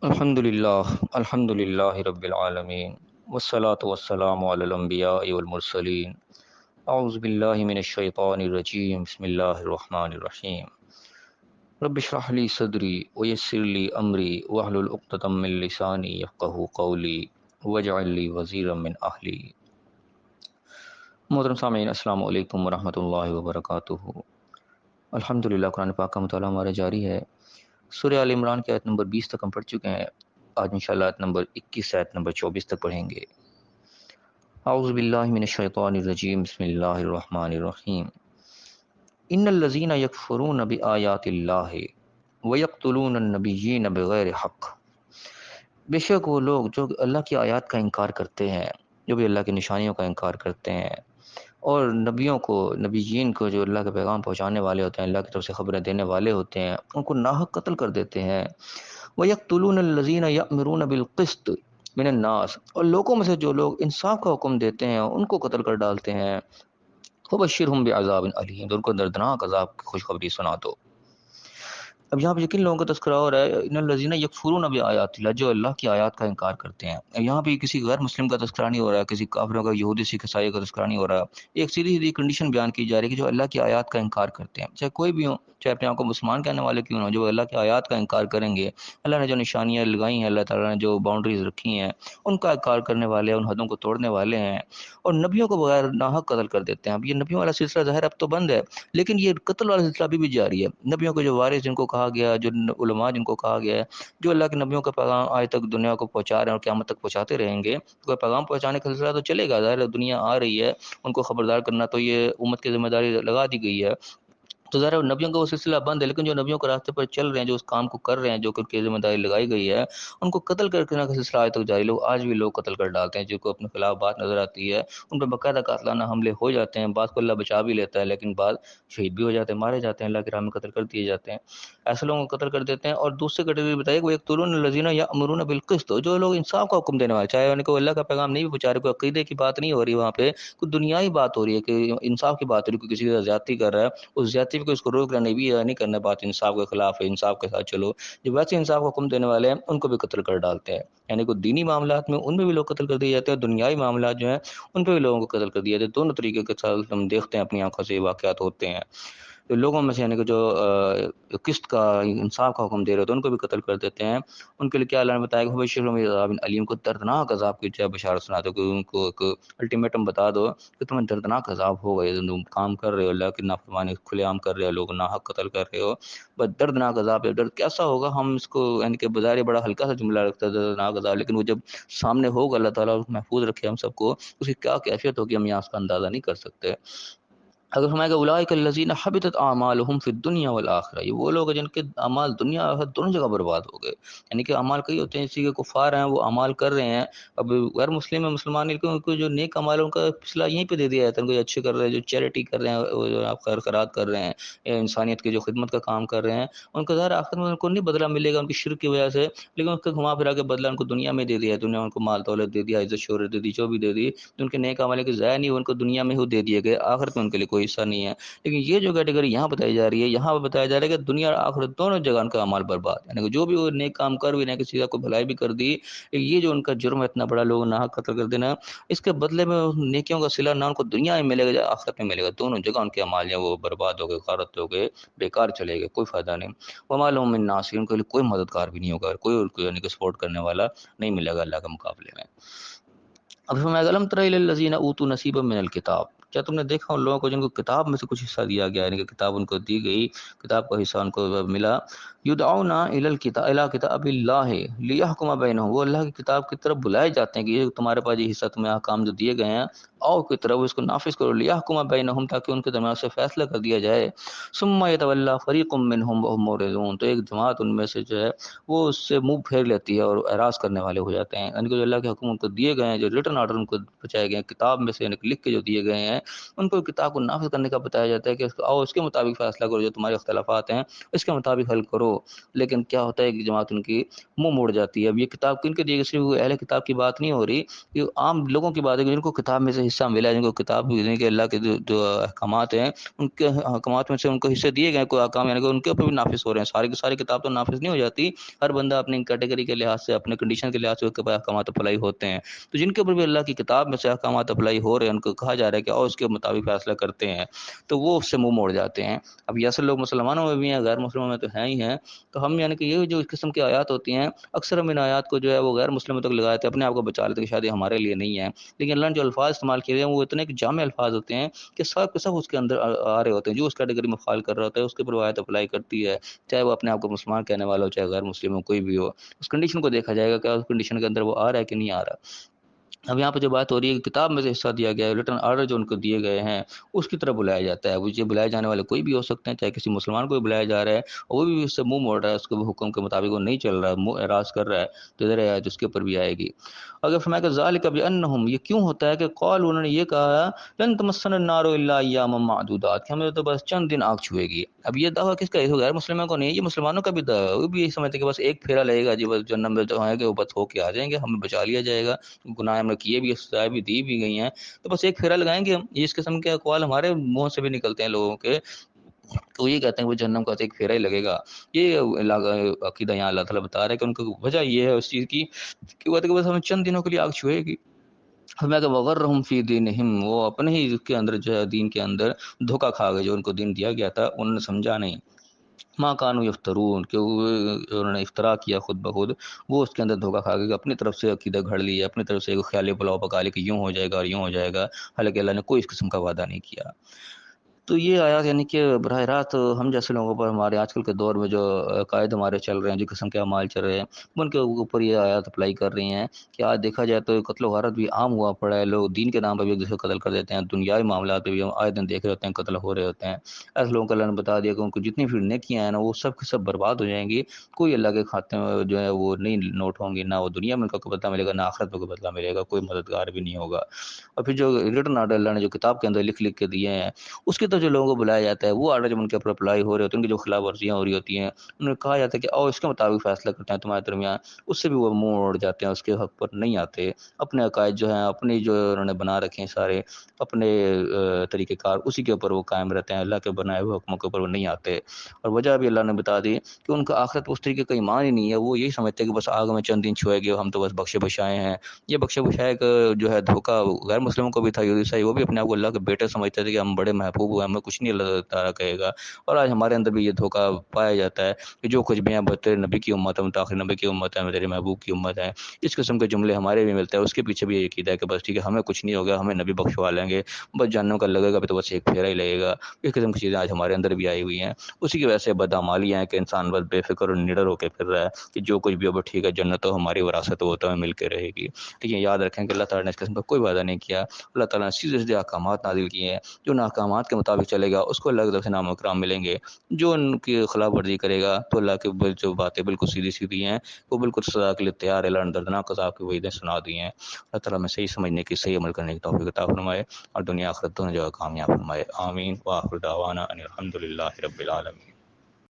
الحمد للہ رب العالمین والصلاة والسلام علی الانبیاء والمرسلین اعوذ باللہ من الشیطان الرجیم بسم اللہ الرحمن الرحیم رب اشرح لی صدری ویسر لی امری واحلل عقدۃ من لسانی یفقہوا قولی واجعل لی وزیرا من اہلی۔ محترم سامعین، السلام علیکم ورحمۃ اللہ وبرکاتہ۔ الحمدللہ قرآن پاک کا مطالعہ ہمارا جاری ہے۔ سورہ آل عمران کی آیت نمبر 20 تک ہم پڑھ چکے ہیں۔ آج انشاءاللہ آیت نمبر 21 سے آیت نمبر 24 تک پڑھیں گے۔ اعوذ باللہ من الشیطان الرجیم بسم اللہ الرحمن الرحیم۔ ان الذین یکفرون بآیات اللہ ویقتلون النبیین بغیر حق، بے شک وہ لوگ جو اللہ کی آیات کا انکار کرتے ہیں، جو بھی اللہ کی نشانیوں کا انکار کرتے ہیں، اور نبیوں کو، نبیین کو، جو اللہ کے پیغام پہنچانے والے ہوتے ہیں، اللہ کی طرف سے خبریں دینے والے ہوتے ہیں، ان کو ناحق قتل کر دیتے ہیں۔ وَيَقْتُلُونَ الَّذِينَ يَأْمُرُونَ بِالْقِسْطِ مِنَ النَّاسِ، اور لوگوں میں سے جو لوگ انصاف کا حکم دیتے ہیں ان کو قتل کر ڈالتے ہیں۔ وَبَشِّرْهُم بِعَذَابٍ أَلِيمٍ، تو ان کو دردناک عذاب کی خوشخبری سنا دو۔ اب یہاں پہ یقین لوگوں کا تذکرہ ہو رہا ہے، ان الذین یکفرون بآیات اللہ، جو اللہ کی آیات کا انکار کرتے ہیں۔ یہاں پہ کسی غیر مسلم کا تذکرہ نہیں ہو رہا ہے، کسی کافروں کا، یہودی سکھ عیسائی کا تذکرہ نہیں ہو رہا۔ ایک سیدھی سیدھی کنڈیشن بیان کی جا رہی ہے کہ جو اللہ کی آیات کا انکار کرتے ہیں، چاہے کوئی بھی ہو، چاہے اپنے آپ کو مسلمان کہنے والے کیوں نہ ہو، جو اللہ کی آیات کا انکار کریں گے، اللہ نے جو نشانیاں لگائی ہیں، اللہ تعالیٰ نے جو باؤنڈریز رکھی ہیں، ان کا انکار کرنے والے، ان حدوں کو توڑنے والے ہیں، اور نبیوں کو بغیر ناحق قتل کر دیتے ہیں۔ اب یہ نبیوں والا سلسلہ ظاہر اب تو بند ہے، لیکن یہ قتل والا سلسلہ ابھی بھی جاری ہے۔ نبیوں کے جو وارث جن کو کہا گیا، جو علماء جن کو کہا گیا ہے، جو اللہ کے نبیوں کا پیغام آج تک دنیا کو پہنچا رہے ہیں اور قیامت تک پہنچاتے رہیں گے، تو پیغام پہنچانے کا سلسلہ تو چلے گا، ظاہر ہے دنیا آ رہی ہے، ان کو خبردار کرنا تو یہ امت کی ذمہ داری لگا دی گئی ہے، تو ظاہر ہے نبیوں کا وہ سلسلہ بند ہے، لیکن جو نبیوں کے راستے پر چل رہے ہیں، جو اس کام کو کر رہے ہیں، جو ان کی ذمہ داری لگائی گئی ہے، ان کو قتل کرنے کا سلسلہ آج تک جاری۔ لوگ آج بھی لوگ قتل کر ڈالتے ہیں، جو کو اپنے خلاف بات نظر آتی ہے، ان پہ باقاعدہ قاتلانہ حملے ہو جاتے ہیں، بعض کو اللہ بچا بھی لیتا ہے، لیکن بعض شہید بھی ہو جاتے ہیں، مارے جاتے ہیں، اللہ کی راہ میں قتل کر دیے جاتے ہیں۔ ایسے لوگوں کو قتل کر دیتے ہیں۔ اور دوسری کیٹیگری بتائیے کہ وہ یقتلون الذین یأمرون بالقسط، جو لوگ انصاف کا حکم دینے والے، چاہے ان کو اللہ کا پیغام نہیں بھی پہنچا رہے، کوئی عقیدے کی بات نہیں ہو رہی وہاں پہ، کوئی دنیائی بات ہو رہی ہے کہ انصاف کی بات ہو رہی ہے، کوئی کسی کے ساتھ زیادتی کر رہا ہے، اس زیادتی پہ اس کو روک رہا نہیں بھی، نہیں کرنا، بات انصاف کے خلاف ہے، انصاف کے ساتھ چلو، جو ویسے انصاف کا حکم دینے والے ہیں ان کو بھی قتل کر ڈالتے ہیں۔ یعنی کوئی دینی معاملات میں ان میں بھی لوگ قتل کر دیے جاتے ہیں، اور دنیائی معاملات جو ہیں ان پہ بھی لوگوں کو قتل کر دیا جاتا ہے۔ دونوں طریقے کے ساتھ ہم دیکھتے ہیں، اپنی آنکھوں سے یہ واقعات ہوتے ہیں۔ تو لوگوں میں سے یعنی کہ جو قسط کا، انصاف کا حکم دے رہے ہوتے ہیں ان کو بھی قتل کر دیتے ہیں۔ ان کے لیے کیا اللہ نے بتایا کہ بشرهم بعذاب علیم، کو دردناک عذاب کی جو بشارت سنا دو، کہ ان کو ایک الٹیمیٹم بتا دو کہ تمہیں دردناک عذاب ہوگا، یہ تم کام کر رہے ہو، اللہ کی نافرمانی کھلے عام کر رہے ہو، لوگ ناحق قتل کر رہے ہو، بس دردناک عذاب ہے۔ درد کیسا ہوگا، ہم اس کو یعنی کہ بظاہر بڑا ہلکا سا جملہ رکھتا ہے دردناک عذاب، لیکن وہ جب سامنے ہوگا، اللہ تعالیٰ محفوظ رکھے ہم سب کو، اس کی کیا کیفیت ہوگی ہم یہاں اس کا اندازہ نہیں کر سکتے۔ اگر فرمایا کہ اولئک الذین حبطت اعمالهم فی الدنیا والآخرہ، یہ وہ لوگ ہیں جن کے اعمال دنیا اور آخرت دونوں جگہ برباد ہو گئے۔ یعنی کہ اعمال کئی ہوتے ہیں، اسی کے کفار ہیں وہ اعمال کر رہے ہیں، اب غیر مسلم ہے، مسلمان نہیں، ان کو جو نیک اعمال ان کا فیصلہ یہیں پہ دے دیا جاتا ہے، ان کو اچھے کر رہے ہیں، جو چیریٹی کر رہے ہیں، وہ جو آپ خیر خیرات کر رہے ہیں، یا انسانیت کی جو خدمت کا کام کر رہے ہیں، ان کو ظاہر آخرت میں ان کو نہیں بدلہ ملے گا ان کی شرک کی وجہ سے، لیکن اس کا گھما پھرا کے بدلہ ان کو دنیا میں دے دیا ہے، دنیا میں ان کو مال دولت دے دیا، عزت شہرت دے دی، جو بھی دے دی، ان کے نیک اعمال کے ضائع نہیں ہوئے، ان کو دنیا میں ہی دے دیے گئے، آخرت میں ان کے لیے کوئی حصہ نہیں ہے۔ لیکن یہ جو کیٹیگری یہاں بتائی جا رہی ہے، یہاں پہ بتایا جا رہا ہے کہ دنیا اور آخرت دونوں جگہ ان کا اعمال برباد ہے، یعنی کہ جو بھی وہ نیک کام کر بھی نہ کسی کو بھلائی بھی کر دی، یہ جو ان کا جرم ہے اتنا بڑا، لوگ ناحق قتل کر دینا، اس کے بدلے میں نیکیوں کا صلہ نہ ان کو دنیا میں ملے گا یا آخرت میں ملے گا، دونوں جگہ ان کے اعمال ہیں وہ برباد ہو گئے، غارت ہو گئے، بیکار چلے گئے، کوئی فائدہ نہیں۔ وما لهم من ناصرین، ان کے لیے کوئی مددگار بھی نہیں ہوگا، کوئی ان کو یعنی کہ سپورٹ کرنے والا نہیں ملے گا اللہ کے مقابلے میں۔ اب فرمایا الم تر الی الذین اوتوا نصیبا من الکتاب، کیا تم نے دیکھا ان لوگوں کو جن کو کتاب میں سے کچھ حصہ دیا گیا، یعنی کہ کتاب ان کو دی گئی، کتاب کا حصہ ان کو ملا، یدعون الی الکتاب الی کتاب اللہ لیحکم بینہم، وہ اللہ کی کتاب کی طرف بلائے جاتے ہیں کہ یہ تمہارے پاس یہ حصہ، تمہیں احکام جو دیے گئے ہیں، آؤ کی طرف اس کو نافذ کرو، لیحکم بینہم، تاکہ ان کے درمیان سے فیصلہ کر دیا جائے۔ ثم یتولی فریق منہم وهم معرضون، تو ایک جماعت ان میں سے جو ہے وہ اس سے منہ پھیر لیتی ہے اور اعراض کرنے والے ہو جاتے ہیں، یعنی کہ جو اللہ کے حکم ان کو دیے گئے ہیں، جو ریٹن آرڈر ان کو بچائے گئے ہیں کتاب میں سے، یعنی کہ لکھ کے جو دیے گئے ہیں، ان کو کتاب کو نافذ کرنے کا بتایا جاتا ہے کہ آؤ اس کے مطابق فیصلہ کرو، جو تمہارے اختلافات ہیں اس کے مطابق حل کرو۔ لیکن کیا ہوتا ہے کہ جماعت ان کی منہ موڑ جاتی ہے۔ اب یہ کتاب کن کے دیے گئے، صرف اہل کتاب کی بات نہیں ہو رہی، یہ عام لوگوں کی بات ہے کہ جن کو کتاب میں سے حصہ ملا ہے، جن کو کتاب یعنی کہ اللہ کے جو احکامات ہیں ان کے احکامات میں سے ان کو حصے دیے گئے، کوئی احکام یعنی کہ ان کے اوپر بھی نافذ ہو رہے ہیں. ساری کی ساری کتاب تو نافذ نہیں ہو جاتی، ہر بندہ اپنی کیٹیگری کے لحاظ سے اپنے کنڈیشن کے لحاظ سے اس کے اوپر احکامات اپلائی ہوتے ہیں. تو جن کے اوپر بھی اللہ کی کتاب میں سے احکامات اپلائی ہو رہے ہیں ان کو کہا جا رہا ہے کہ اور اس کے مطابق فیصلہ کرتے ہیں، تو وہ اس سے منہ موڑ جاتے ہیں. اب یہ اصل لوگ مسلمانوں میں بھی ہیں، غیر مسلموں میں تو ہیں ہی ہیں. تو ہم یعنی کہ یہ جو اس قسم کی آیات ہوتی ہیں اکثر ہم ان آیات کو جو ہے وہ غیر مسلموں تک لگاتے ہیں، اپنے آپ کو بچا لیتے کہ شاید یہ ہمارے لیے نہیں ہے. لیکن اللہ نے جو الفاظ استعمال کیے ہیں وہ اتنے جامع الفاظ ہوتے ہیں کہ سب کے سب اس کے اندر آ رہے ہوتے ہیں. جو اس کیٹیگری میں فال کر رہا ہوتا ہے اس کے اوپر آیت اپلائی کرتی ہے، چاہے وہ اپنے آپ کو مسلمان کہنے والا ہو چاہے غیر مسلم ہو، کوئی بھی ہو. اس کنڈیشن کو دیکھا جائے گا کہ اس کنڈیشن کے اندر وہ آ رہا ہے کہ نہیں آ رہا. اب یہاں پہ جو بات ہو رہی ہے کہ کتاب میں سے حصہ دیا گیا ہے، ریٹرن آرڈر جو ان کو دیے گئے ہیں اس کی طرف بلایا جاتا ہے. وہ یہ بلائے جانے والے کوئی بھی ہو سکتے ہیں، چاہے کسی مسلمان کو بھی بلایا جا رہا ہے اور وہ بھی اس سے منہ موڑ رہا ہے، اس کے حکم کے مطابق وہ نہیں چل رہا ہے، منہ اعراض کر رہا ہے، تو ادھر آیت اس کے اوپر بھی آئے گی. اگر فرمایا کہ ذالک بانہم، یہ کیوں ہوتا ہے کہ قال انہوں نے یہ کہا لن تمسنا النار الا ایاما معدودات، کہ ہمیں تو بس چند دن آگ چھوئے گی. اب یہ دعویٰ کس کا ہے؟ غیر مسلموں کو نہیں، یہ مسلمانوں کا بھی دعویٰ ہے. وہ بھی یہی سمجھتے ہیں کہ بس ایک پھیرا لگے گا جی، بس جنت میں جو ہے کہ وہ بس ہو کے آ جائیں گے، ہمیں بچا لیا جائے گا، گناہ ہم نے کیے بھی، سزائیں بھی دی بھی گئی ہیں، تو بس ایک پھیرا لگائیں گے ہم. اس قسم کے اقوال ہمارے منہ سے بھی نکلتے ہیں لوگوں کے، تو یہ کہتے ہیں وہ جہنم کا ایک پھیرا ہی لگے گا. یہ عقیدہ یہاں اللہ تعالیٰ بتا رہا ہے کہ ان کی وجہ یہ ہے اس چیز کی کہ وہ بس ہمیں چند دنوں کے لیے آگ چھوئے گی. ہمیں کہ وغرہم فی دینہم، وہ اپنے ہی اس کے اندر جو ہے دین کے اندر دھوکہ کھا گئے. جو ان کو دین دیا گیا تھا انہوں نے سمجھا نہیں. ماں کانو یفترون، کہ انہوں نے افطرا کیا خود بخود، وہ اس کے اندر دھوکہ کھا گئے کہ اپنی طرف سے عقیدہ گھڑ لیا، اپنی طرف سے ایک خیالی پلاؤ پکا لی کہ یوں ہو جائے گا اور یوں ہو جائے گا، حالانکہ اللہ نے کوئی اس قسم کا وعدہ نہیں کیا. تو یہ آیات یعنی کہ براہ راست ہم جیسے لوگوں پر ہمارے آج کل کے دور میں جو عقائد ہمارے چل رہے ہیں، جو قسم کے اعمال چل رہے ہیں، ان کے اوپر یہ آیات اپلائی کر رہی ہیں کہ آج دیکھا جائے تو قتل و غارت بھی عام ہوا پڑا ہے. لوگ دین کے نام پہ بھی ایک دوسرے کو قتل کر دیتے ہیں، دنیاوی معاملات پہ بھی ہم آئے دن دیکھ رہے ہوتے ہیں قتل ہو رہے ہوتے ہیں. ایسے لوگوں کو اللہ نے بتا دیا کہ ان کو جتنی بھی نیکیاں ہیں نا وہ سب کے سب برباد ہو جائیں گی. کوئی اللہ کے کھاتے میں جو ہے وہ نہیں نوٹ ہوں گی، نہ وہ دنیا میں ان کا کوئی بدلہ ملے گا، نہ آخرت میں کوئی بدلہ ملے گا، کوئی مددگار بھی نہیں ہوگا. اور پھر جو ریٹن آرڈر اللہ نے جو کتاب کے اندر لکھ لکھ کے دیے ہیں اس کی طرف جو لوگوں کو بلایا جاتا ہے، وہ آرڈر جب ان کے اوپر اپلائی ہو رہے ہوتے ہیں، ان کی جو خلاف ورزیاں ہو رہی ہوتی ہیں، انہیں کہا جاتا ہے کہ اور اس کے مطابق فیصلہ کرتے ہیں تمہارے درمیان، اس سے بھی وہ منہ موڑ جاتے ہیں، اس کے حق پر نہیں آتے. اپنے عقائد جو ہیں، اپنی جو انہوں نے بنا رکھے ہیں سارے اپنے طریقہ کار، اسی کے اوپر وہ قائم رہتے ہیں، اللہ کے بنائے ہوئے حکموں کے اوپر وہ نہیں آتے. اور وجہ بھی اللہ نے بتا دی کہ ان کا آخرت اس طریقے کا ایمان ہی نہیں ہے. وہ یہی سمجھتے ہیں کہ بس آگ میں چند دن چھوئے گے، ہم تو بس بخشے بشائے ہیں. یہ بخشے بشائے کا جو ہے دھوکہ غیر مسلموں کو بھی تھا، یہودی عیسائی وہ بھی اپنے آپ کو اللہ کے بیٹے سمجھتے تھے کہ ہم بڑے محبوب ہوئے، ہمیں کچھ نہیں اللہ تعالیٰ کہے گا. اور آج ہمارے اندر بھی یہ دھوکہ پایا جاتا ہے کہ جو کچھ بھی ہیں تیرے نبی کی امت ہے، متاخر نبی کی امت ہے، تیرے محبوب کی امت ہے، اس قسم کے جملے ہمارے بھی ملتے ہیں. اس کے پیچھے بھی یہ عقیدہ ہے کہ بس ٹھیک ہے ہمیں کچھ نہیں ہوگا، ہمیں نبی بخشوا لیں گے، بس جہنم کا لگے گا تو بس ایک پھیرا ہی لگے گا. اس قسم کی چیزیں آج ہمارے اندر بھی آئی ہوئی ہیں. اسی کی وجہ سے بدعمالیاں ہیں کہ انسان بس بے فکر اور نڈر ہو کے پھر رہا ہے کہ جو کچھ بھی ہو ٹھیک ہے، جنت تو ہماری وراثت وہ تو ہمیں مل کے رہے گی. لیکن یاد رکھیں کہ اللہ تعالیٰ نے اس قسم کا کوئی وعدہ نہیں کیا. اللہ تعالیٰ نے سیدھے سیدھے احکامات نازل کیے ہیں. جو ان احکامات کے مطابق چلے گا اس کو اللہ کی طرف سے انعام و اکرام ملیں گے. جو ان کی خلاف ورزی کرے گا تو اللہ کی جو باتیں بالکل سیدھی سیدھی ہیں، وہ بالکل سزا کے لیے تیار ہے. اللہ نے دردناک عذاب کی وعدیں سنا دی ہیں. اللہ تعالیٰ میں صحیح سمجھنے کی، صحیح عمل کرنے کی توفیق عطا فرمائے اور دنیا آخرت دونوں جگہ کامیاب فرمائے. آمین. وآخر دعوانا ان الحمد للہ رب العالمین.